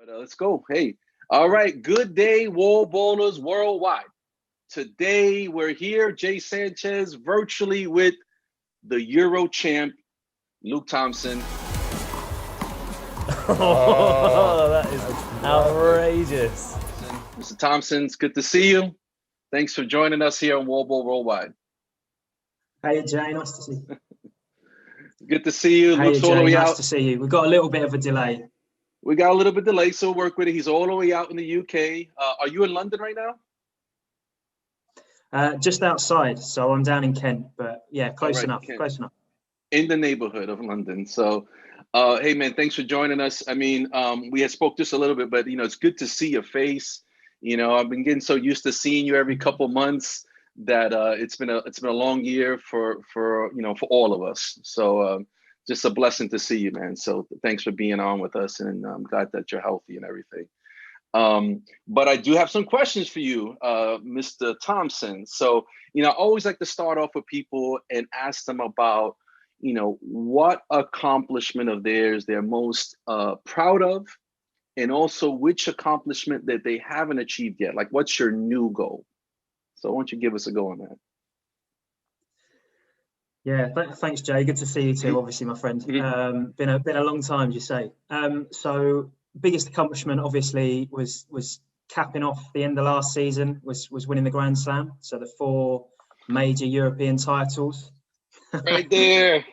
But let's go. Hey, all right. Good day, wall ballers worldwide. Today we're here, Jay Sanchez, virtually with the Euro champ, Luke Thomson. Oh, that is outrageous. Mr. Thomson, it's good to see you. Thanks for joining us here on Wallball Worldwide. Hey, Jay, nice to see you. Good to see you. Hey, Luke's all the Jay, way nice out. to see you. We've got a little bit of a delay. We got a little bit delay, so work with it. He's all the way out in the UK. Are you in London right now? Just outside, so I'm down in Kent, but yeah, close enough. Kent. Close enough. In the neighborhood of London. So, hey man, thanks for joining us. I mean, we had spoke just a little bit, but it's good to see your face. I've been getting so used to seeing you every couple months that it's been a long year for all of us. So just a blessing to see you, man. So thanks for being on with us, and I'm glad that you're healthy and everything. But I do have some questions for you, Mr. Thomson. So, I always like to start off with people and ask them about, what accomplishment of theirs they're most proud of, and also which accomplishment that they haven't achieved yet. Like, what's your new goal? So why don't you give us a go on that? Yeah, thanks, Jay. Good to see you too, obviously, my friend. Been a long time, as you say. So biggest accomplishment, obviously, was capping off the end of last season, was winning the Grand Slam. So the 4 major European titles. Right there.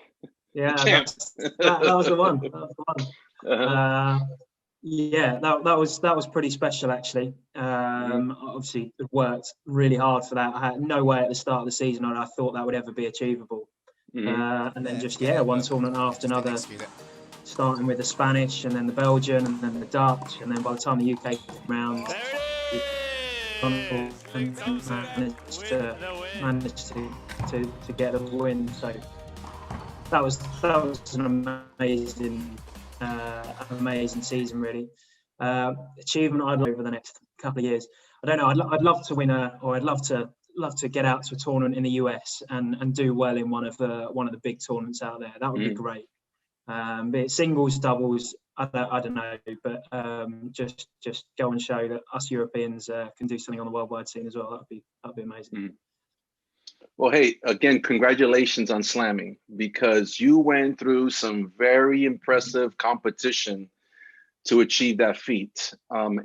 Yeah, that was the one. That was the one. Yeah, that was pretty special, actually. Obviously, worked really hard for that. I had no way at the start of the season I thought that would ever be achievable. And then one tournament after another, starting with the Spanish and then the Belgian and then the Dutch, and then by the time the UK came around, managed to get a win. So that was an amazing season, really. Achievement I'd love over the next couple of years. I don't know. I'd love to win I'd love to get out to a tournament in the US and do well in one of the big tournaments out there. That would be great. Be it singles, doubles, I don't know, but just go and show that us Europeans can do something on the worldwide scene as well. That'd be amazing. Well, hey, again, congratulations on slamming, because you went through some very impressive competition to achieve that feat. And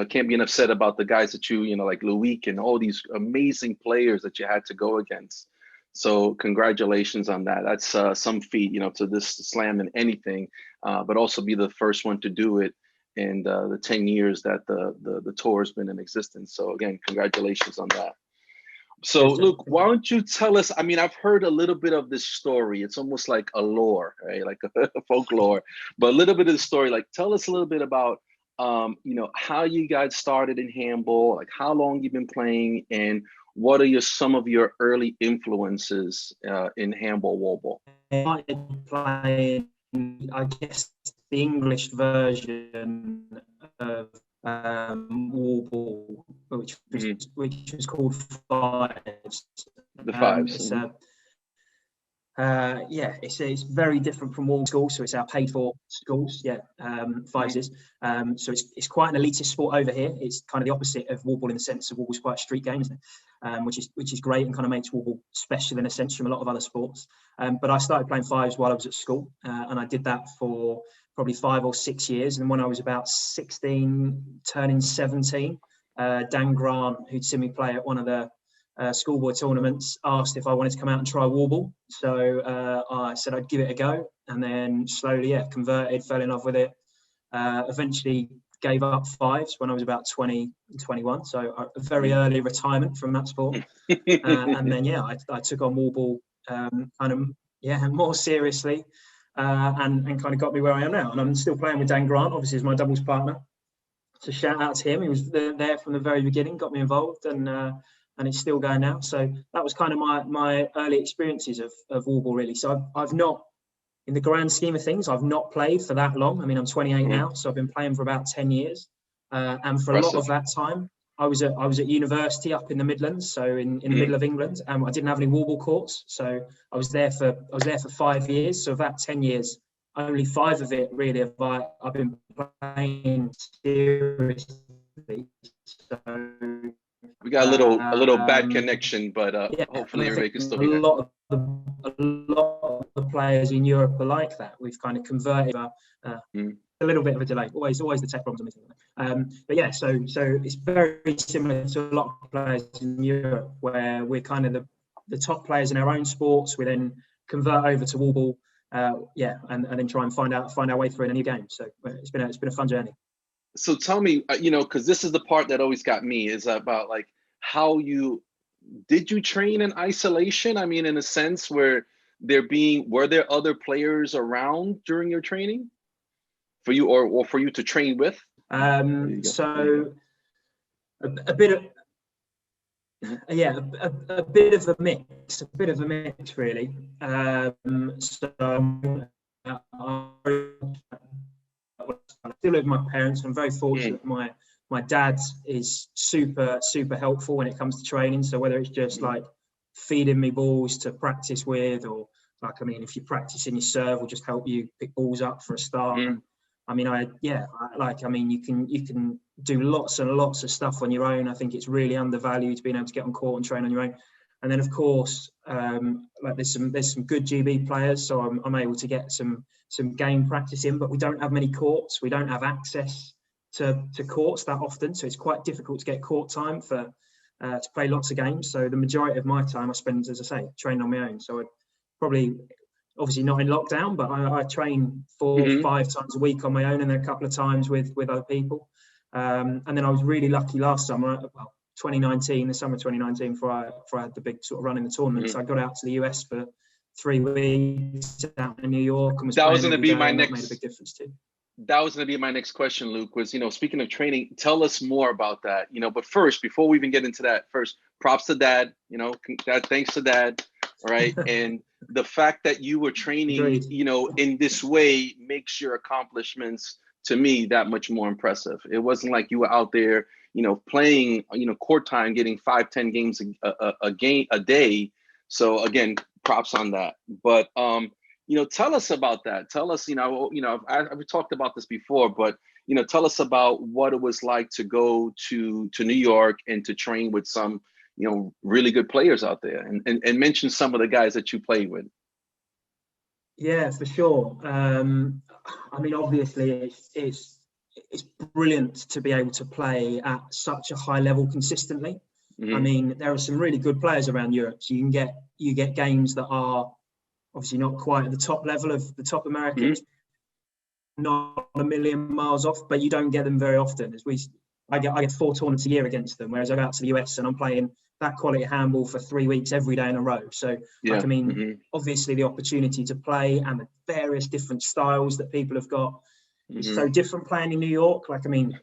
can't be enough said about the guys that like Loic and all these amazing players that you had to go against. So congratulations on that. That's some feat, to this slam in anything, but also be the first one to do it in the 10 years that the tour has been in existence. So again, congratulations on that. So Luke, why don't you tell us, I mean, I've heard a little bit of this story. It's almost like a lore, right? Like a folklore, but a little bit of the story. Like, tell us a little bit about, how you guys started in handball, like how long you've been playing, and what are some of your early influences in handball, wallball? I started playing, I guess, the English version of Wallball, which was called Fives. The Fives. It's very different from Wall School, so it's our paid for schools. Fives is. So it's quite an elitist sport over here. It's kind of the opposite of Wallball in the sense of Wallball's quite a street game, isn't it? Which is great and kind of makes Wallball special in a sense from a lot of other sports. But I started playing Fives while I was at school, and I did that for probably 5 or 6 years. And when I was about 16, turning 17, Dan Grant, who'd seen me play at one of the schoolboy tournaments, asked if I wanted to come out and try Wallball. So I said I'd give it a go, and then slowly, converted, fell in love with it. Eventually gave up Fives when I was about 20, 21. So a very early retirement from that sport. And then, I took on Wallball more seriously. And kind of got me where I am now. And I'm still playing with Dan Grant, obviously, as my doubles partner. So shout out to him. He was there from the very beginning, got me involved, and it's still going now. So that was kind of my early experiences of Wallball, really. So I've not, in the grand scheme of things, I've not played for that long. I mean, I'm 28 now, so I've been playing for about 10 years. And for a lot of that time, I was at university up in the Midlands, so in the middle of England. I didn't have any Wallball courts, so I was there for 5 years. So of that 10 years, only 5 of it really have I've been playing seriously. So We got a little bad connection, but yeah, hopefully I think everybody can still a hear. lot of the players in Europe are like that. We've kind of converted a little bit of a delay. Always the tech problems. But yeah, so it's very similar to a lot of players in Europe, where we're kind of the top players in our own sports. We then convert over to Wallball, and then try and find our way through in a new game. So it's been a fun journey. So tell me, because this is the part that always got me, is about like how did you train in isolation? I mean, in a sense where were there other players around during your training for you or for you to train with? So a bit of a bit of a mix really. I still live with my parents. I'm very fortunate. My dad is super helpful when it comes to training. So whether it's just like feeding me balls to practice with, or like, I mean, if you're practicing your serve, will just help you pick balls up for a start. I mean, you can do lots and lots of stuff on your own. I think it's really undervalued being able to get on court and train on your own. And then of course, like there's some good GB players, so I'm able to get some game practice in. But we don't have many courts. We don't have access to courts that often, so it's quite difficult to get court time to play lots of games. So the majority of my time I spend, as I say, training on my own. So I probably, obviously not in lockdown, but I train 4 or 5 times a week on my own, and then a couple of times with other people. And then I was really lucky last summer, 2019, the summer 2019, before I had the big sort of run in the tournament. So I got out to the US for 3 weeks out in New York, and that was going to be my next. That made a big difference too. That was going to be my next question, Luke, was, speaking of training, tell us more about that, but first, before we even get into that, first, props to dad, thanks to dad. All right. And the fact that you were training, Agreed. In this way makes your accomplishments, to me, that much more impressive. It wasn't like you were out there, playing, court time, getting 5-10 games a day. So again, props on that. But, tell us about that. Tell us, I've talked about this before, but, tell us about what it was like to go to New York and to train with some, really good players out there, and mention some of the guys that you played with. Yeah, for sure. I mean, obviously, it's brilliant to be able to play at such a high level consistently. I mean, there are some really good players around Europe, so you get games that are obviously not quite at the top level of the top Americans, not a million miles off, but you don't get them very often. I get 4 tournaments a year against them, whereas I go out to the US and I'm playing that quality handball for 3 weeks every day in a row. So, obviously the opportunity to play and the various different styles that people have got is so different playing in New York. Like, I mean,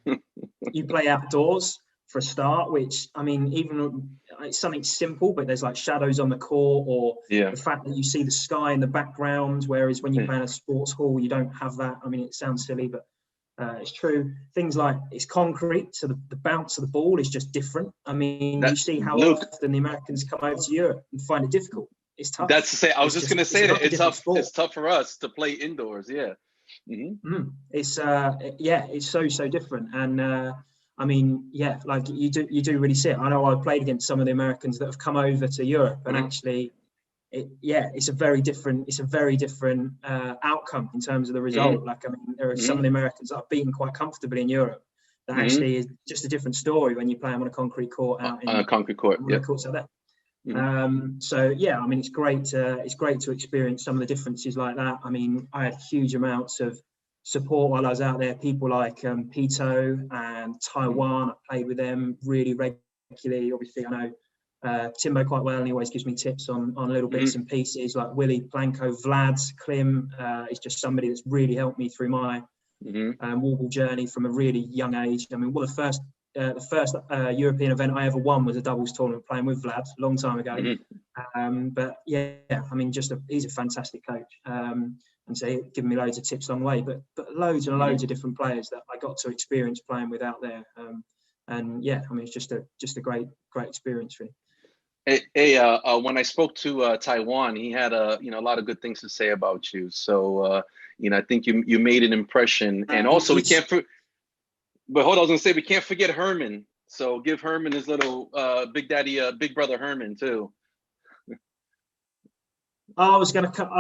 you play outdoors for a start, which, I mean, even it's something simple, but there's like shadows on the court, or the fact that you see the sky in the background, whereas when you play in a sports hall, you don't have that. I mean, it sounds silly, but it's true. Things like it's concrete, so the bounce of the ball is just different. I mean, you see how often the Americans come over to Europe and find it difficult. It's tough. That's to say, I was just going to say that it's tough. Sport. It's tough for us to play indoors. Yeah. It's so different. And I mean, like you do really see it. I know I played against some of the Americans that have come over to Europe, and actually, it's a very different outcome in terms of the result. Like, I mean, there are some of the Americans that I've beaten quite comfortably in Europe. That actually is just a different story when you play them on a concrete court out in on a concrete court. Courts out there. So yeah, I mean, it's great to experience some of the differences like that. I mean, I had huge amounts of support while I was out there. People like Pito and Taiwan. I played with them really regularly. Obviously, I know Timbo quite well, and he always gives me tips on little bits and pieces. Like Willie, Blanco, Vlad, Klim is just somebody that's really helped me through my Wallball journey from a really young age. I mean, the first European event I ever won was a doubles tournament playing with Vlad a long time ago. But yeah, I mean, he's a fantastic coach, and so he's given me loads of tips along the way. But loads and loads of different players that I got to experience playing with out there. And yeah, I mean, it's just a great experience, really. When I spoke to Taiwan, he had a lot of good things to say about you. So I think you made an impression, and also we can't. But hold on, I was gonna say we can't forget Herman. So give Herman his little Big Daddy, Big Brother Herman too. I was going to come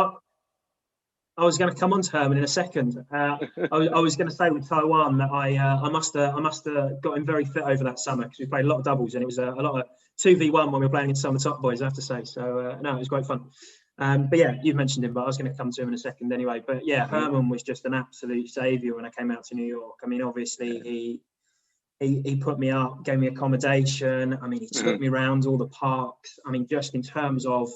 on to Herman in a second. I was going to say with Taiwan that I must have got him very fit over that summer, because we played a lot of doubles, and it was a lot of 2v1 when we were playing against some of the top boys, I have to say. So no, it was great fun. But yeah, you've mentioned him, but I was going to come to him in a second anyway. But yeah, Herman was just an absolute saviour when I came out to New York. I mean, obviously he put me up, gave me accommodation. I mean, he took me around all the parks. I mean, just in terms of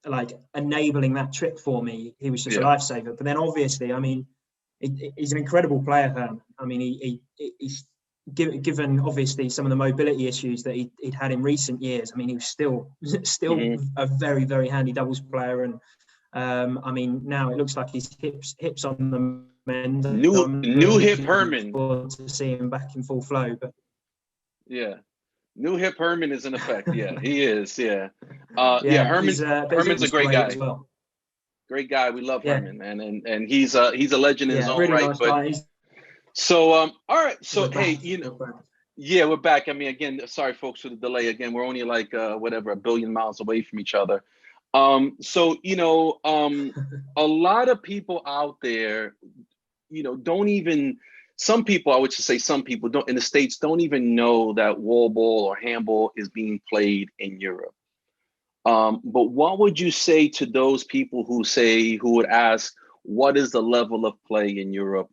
like enabling that trip for me, he was just a lifesaver. But then obviously, I mean, he's an incredible player, Herman. I mean, he's given obviously some of the mobility issues that he'd had in recent years. I mean, he was still a very, very handy doubles player. And I mean, now it looks like his hips on the mend. New hip Herman. To see him back in full flow, but new hip Herman is in effect. Yeah, he is. Yeah, Herman's a great guy. As well. Great guy. We love Herman, man, and he's a legend in his own really right. Nice but guy. so all right. So We're hey, back. we're back. I mean, again, sorry folks for the delay. Again, we're only like a billion miles away from each other. So a lot of people out there, don't even. Some people, I would just say, some people don't in the States don't even know that wallball or handball is being played in Europe. But what would you say to those people who would ask, what is the level of play in Europe?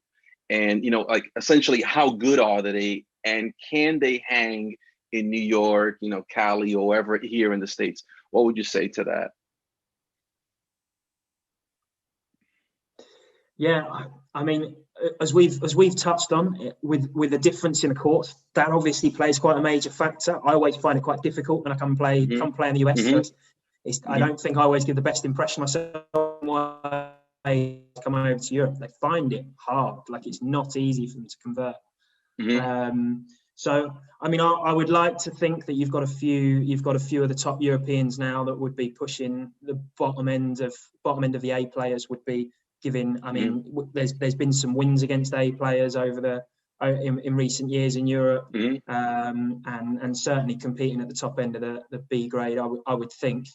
And, like essentially, how good are they? And can they hang in New York, Cali, or wherever here in the States? What would you say to that? Yeah, I mean, as we've touched on, with the difference in the courts, that obviously plays quite a major factor. I always find it quite difficult when I come play in the US. So I don't think I always give the best impression myself when I come over to Europe. They find it hard, like it's not easy for them to convert. So I mean, I would like to think that you've got a few of the top Europeans now that would be pushing the bottom end of the A players, would be giving. I mean, there's been some wins against A players in recent years in Europe, and certainly competing at the top end of the B grade. I would think.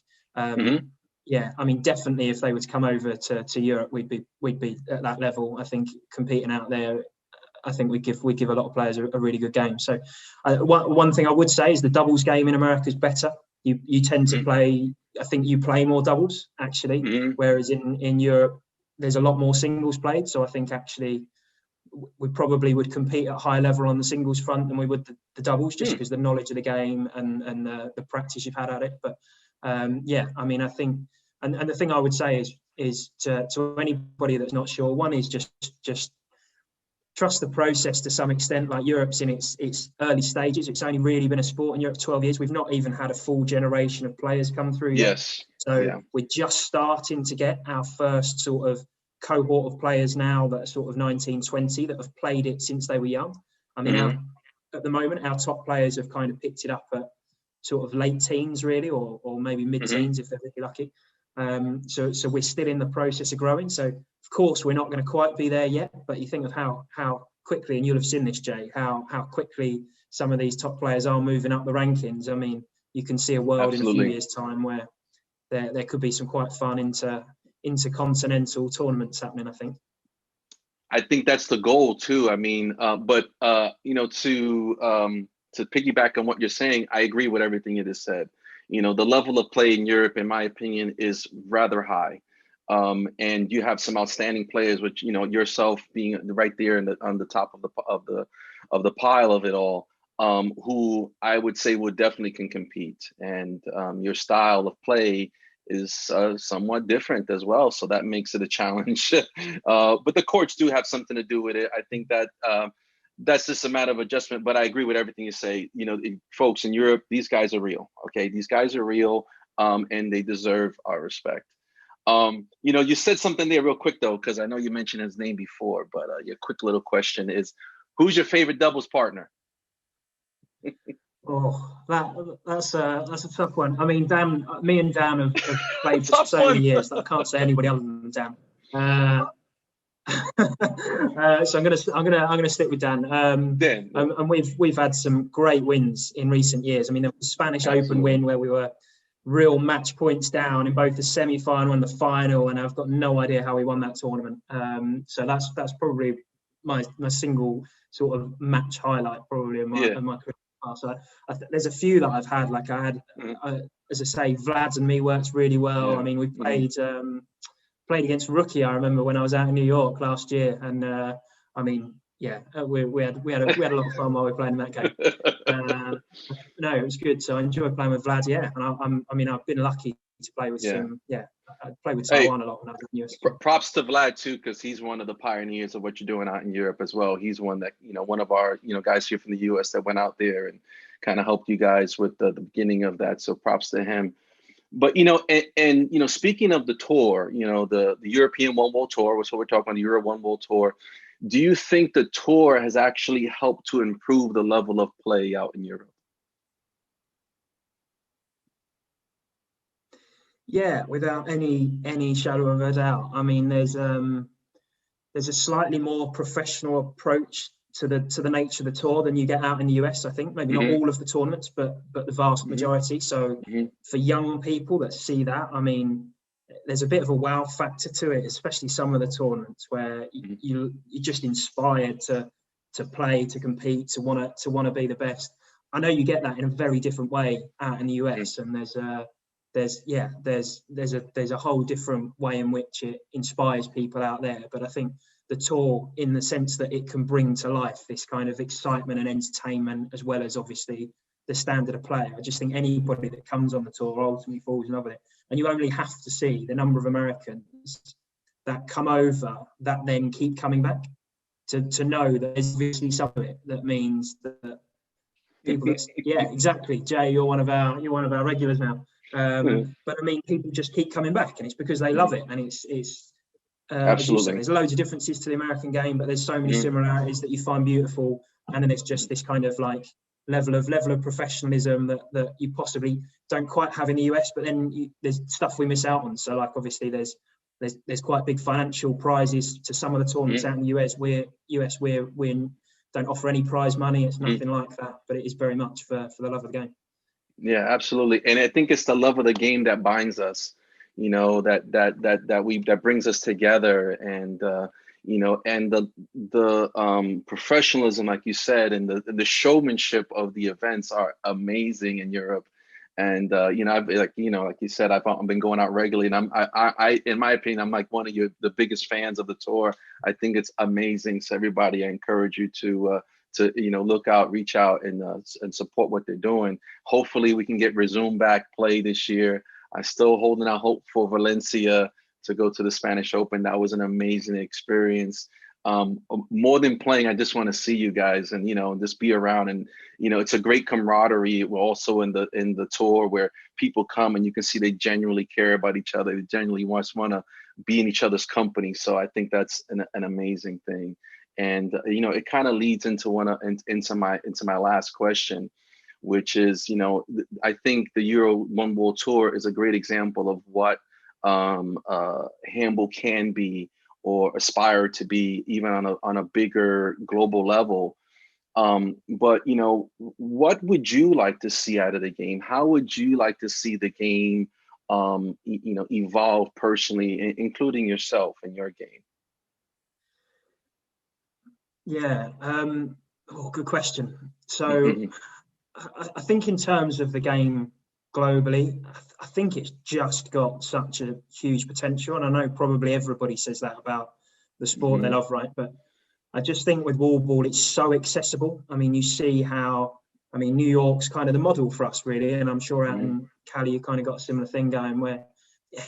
Yeah, I mean, definitely if they were to come over to Europe, we'd be at that level. I think competing out there, I think we give a lot of players a really good game. So one thing I would say is the doubles game in America is better. You tend to play. I think you play more doubles actually, whereas in Europe there's a lot more singles played. So I think actually we probably would compete at a higher level on the singles front than we would the doubles, just because the knowledge of the game and the practice you've had at it. But yeah, I mean, I think, and the thing I would say is to anybody that's not sure, one is just trust the process to some extent. Like Europe's in its early stages. It's only really been a sport in Europe 12 years. We've not even had a full generation of players come through yet. Yes. So we're just starting to get our first sort of cohort of players now that are sort of 19, 20 that have played it since they were young. I mean, at the moment, our top players have kind of picked it up at sort of late teens, really, or maybe mid-teens if they're really lucky. So we're still in the process of growing. So of course we're not going to quite be there yet, but you think of how quickly, and you'll have seen this, Jay, how quickly some of these top players are moving up the rankings. I mean, you can see a world in a few years' time where there could be some quite fun intercontinental tournaments happening, I think. I think that's the goal too. I mean, but to piggyback on what you're saying, I agree with everything you just said. The level of play in Europe, in my opinion, is rather high. And you have some outstanding players, which, yourself being right there on the top of the pile of it all, who I would say would definitely can compete. And your style of play is somewhat different as well. So that makes it a challenge. But the courts do have something to do with it. I think that that's just a matter of adjustment. But I agree with everything you say. Folks in Europe, these guys are real. Okay, these guys are real, and they deserve our respect. You said something there real quick though, because I know you mentioned his name before. But your quick little question is, who's your favorite doubles partner? Oh, that's a tough one. I mean, me and Dan have played for so many years that I can't say anybody other than Dan. So I'm gonna stick with Dan. Dan. And we've had some great wins in recent years. I mean, the Spanish Open win where we were real match points down in both the semi-final and the final, and I've got no idea how we won that tournament. So that's probably my single sort of match highlight probably in my career. So there's a few that I've had. Like I had, as I say, Vlad's and me works really well. I mean, we played against Rookie. I remember when I was out in New York last year, and I mean, we had a lot of fun while we were playing that game. No, it was good. So I enjoyed playing with Vlad. Yeah, and I mean, I've been lucky to play with some. Yeah, I played with Taiwan a lot when I was in the US. Props to Vlad too, because he's one of the pioneers of what you're doing out in Europe as well. He's one that, one of our, guys here from the US that went out there and kind of helped you guys with the beginning of that. So props to him. But, and speaking of the tour, the European Wallball tour, was what we're talking about, the Euro1Wall tour. Do you think the tour has actually helped to improve the level of play out in Europe? Yeah, without any shadow of a doubt. I mean, there's a slightly more professional approach to the nature of the tour than you get out in the US. I think maybe not all of the tournaments, but the vast majority. So for young people that see that, I mean, there's a bit of a wow factor to it, especially some of the tournaments where you're just inspired to play, to compete, to want to be the best. I know you get that in a very different way out in the US, and there's a whole different way in which it inspires people out there. But I think the tour, in the sense that it can bring to life this kind of excitement and entertainment, as well as obviously the standard of play. I just think anybody that comes on the tour ultimately falls in love with it. And you only have to see the number of Americans that come over that then keep coming back to know that there's obviously some of it that means that people exactly. Jay, you're one of our regulars now. But I mean, people just keep coming back, and it's because they love it. And it's absolutely. There's loads of differences to the American game, but there's so many similarities that you find beautiful. And then it's just this kind of like level of professionalism that you possibly don't quite have in the US. But then there's stuff we miss out on. So like obviously there's quite big financial prizes to some of the tournaments out in the US. We don't offer any prize money. It's nothing like that, but it is very much for the love of the game. Yeah, absolutely. And I think it's the love of the game that binds us, that brings us together, and and the professionalism, like you said, and the showmanship of the events are amazing in Europe. And I've like you said, I've been going out regularly, and I in my opinion, I'm like one of the biggest fans of the tour. I think it's amazing. So everybody, I encourage you to look out, reach out, and support what they're doing. Hopefully we can get resume back play this year. I'm still holding out hope for Valencia to go to the Spanish Open. That was an amazing experience. More than playing, I just want to see you guys and just be around, and it's a great camaraderie. We're also in the tour where people come and you can see they genuinely care about each other. They genuinely want to be in each other's company. So I think that's an amazing thing. And it kind of leads into my last question, which is I think the Euro1Wall tour is a great example of what handball can be or aspire to be, even on a bigger global level. But what would you like to see out of the game? How would you like to see the game evolve personally, including yourself and your game? Yeah, good question. So I think in terms of the game globally, I think it's just got such a huge potential. And I know probably everybody says that about the sport they love, right? But I just think with Wallball, it's so accessible. I mean, you see how, New York's kind of the model for us, really. And I'm sure out in Cali, you kind of got a similar thing going where,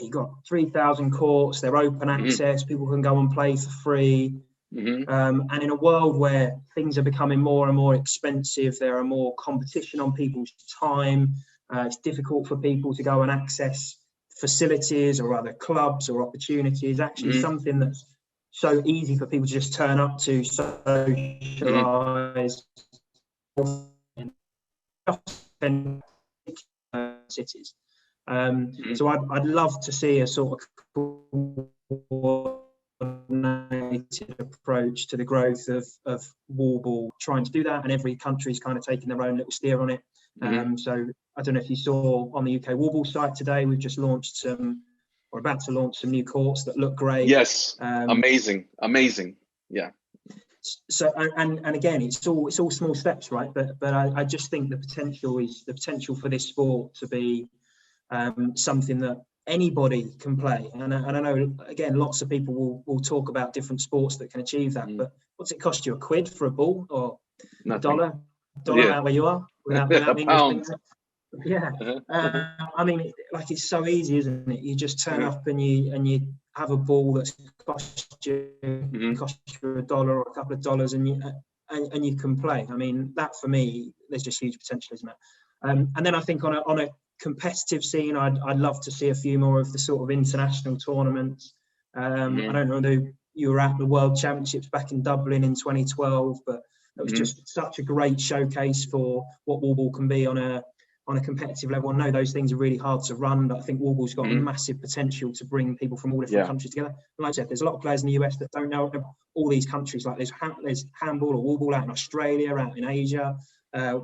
you got 3,000 courts, they're open access, people can go and play for free. And in a world where things are becoming more and more expensive, there are more competition on people's time. It's difficult for people to go and access facilities or other clubs or opportunities. Actually, something that's so easy for people to just turn up to, socialise, cities. So I'd love to see a sort of coordinated approach to the growth of Wallball, trying to do that, and every country's kind of taking their own little steer on it. So I don't know if you saw on the UK Wallball site today, we've just launched some, or about to launch some new courts that look great. Yes, amazing. Yeah. So and again, it's all small steps, right? But I just think the potential for this sport to be something that anybody can play. And I know, again, lots of people will talk about different sports that can achieve that. But what's it cost you? £1 for a ball, or Nothing. $1 out where you are without a English pound. Yeah. I mean, like, it's so easy, isn't it? You just turn up and you have a ball that's cost you $1 or a couple of dollars, and you can play. I mean, that for me, there's just huge potential, isn't it? And then I think on a competitive scene, I'd love to see a few more of the sort of international tournaments. I don't know whether you were at the World Championships back in Dublin in 2012, but it was just such a great showcase for what Wallball can be on a competitive level. I know those things are really hard to run, but I think Wallball's got massive potential to bring people from all different countries together. And like I said, there's a lot of players in the US that don't know all these countries. Like there's handball or Wallball out in Australia, out in Asia.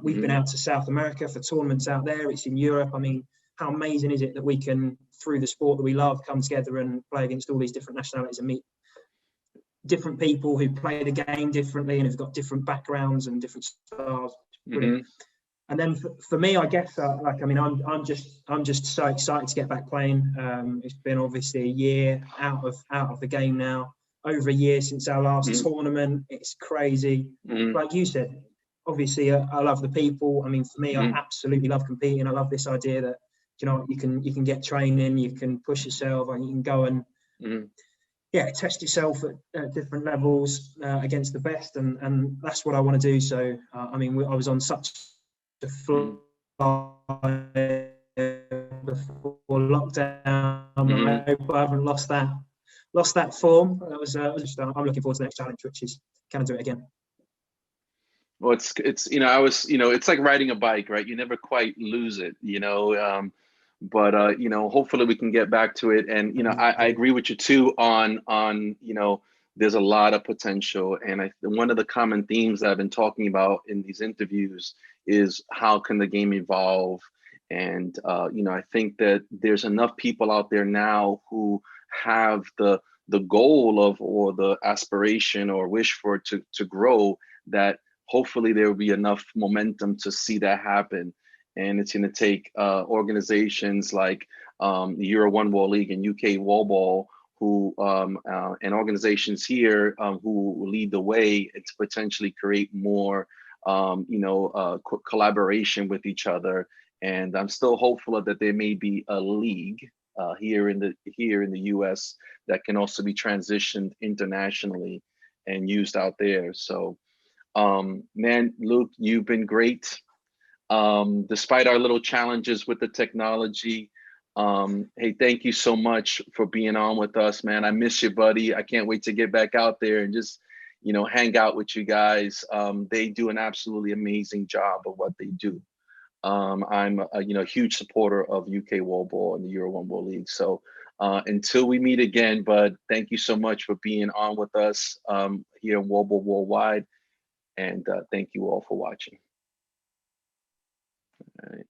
We've been out to South America for tournaments out there. It's in Europe. I mean, how amazing is it that we can, through the sport that we love, come together and play against all these different nationalities and meet different people who play the game differently and have got different backgrounds and different styles. Brilliant. And then for me, I guess, I'm just so excited to get back playing. It's been obviously a year out of the game now, over a year since our last tournament. It's crazy. Like you said, obviously, I love the people. I mean, for me, I absolutely love competing. I love this idea that, you can get training, you can push yourself, and you can go and test yourself at different levels against the best, and that's what I want to do. So, I was on such a fly before lockdown. I hope I haven't lost that form. That was I'm looking forward to the next challenge, which is, can I do it again? Well, it's it's like riding a bike, right? You never quite lose it, but hopefully we can get back to it. And I agree with you too on there's a lot of potential, and one of the common themes that I've been talking about in these interviews is how can the game evolve. And I think that there's enough people out there now who have the goal of, or the aspiration or wish for it to grow, that hopefully there will be enough momentum to see that happen. And it's going to take organizations like the Euro1Wall League and UK Wallball, who and organizations here who lead the way to potentially create more collaboration with each other. And I'm still hopeful that there may be a league here in the US that can also be transitioned internationally and used out there. So man, Luke, you've been great. Despite our little challenges with the technology. Hey, thank you so much for being on with us, man. I miss you, buddy. I can't wait to get back out there and just, hang out with you guys. They do an absolutely amazing job of what they do. I'm a huge supporter of UK Wallball and the Euro1Wall League. So until we meet again, bud, thank you so much for being on with us here in Wallball Worldwide. And thank you all for watching. All right.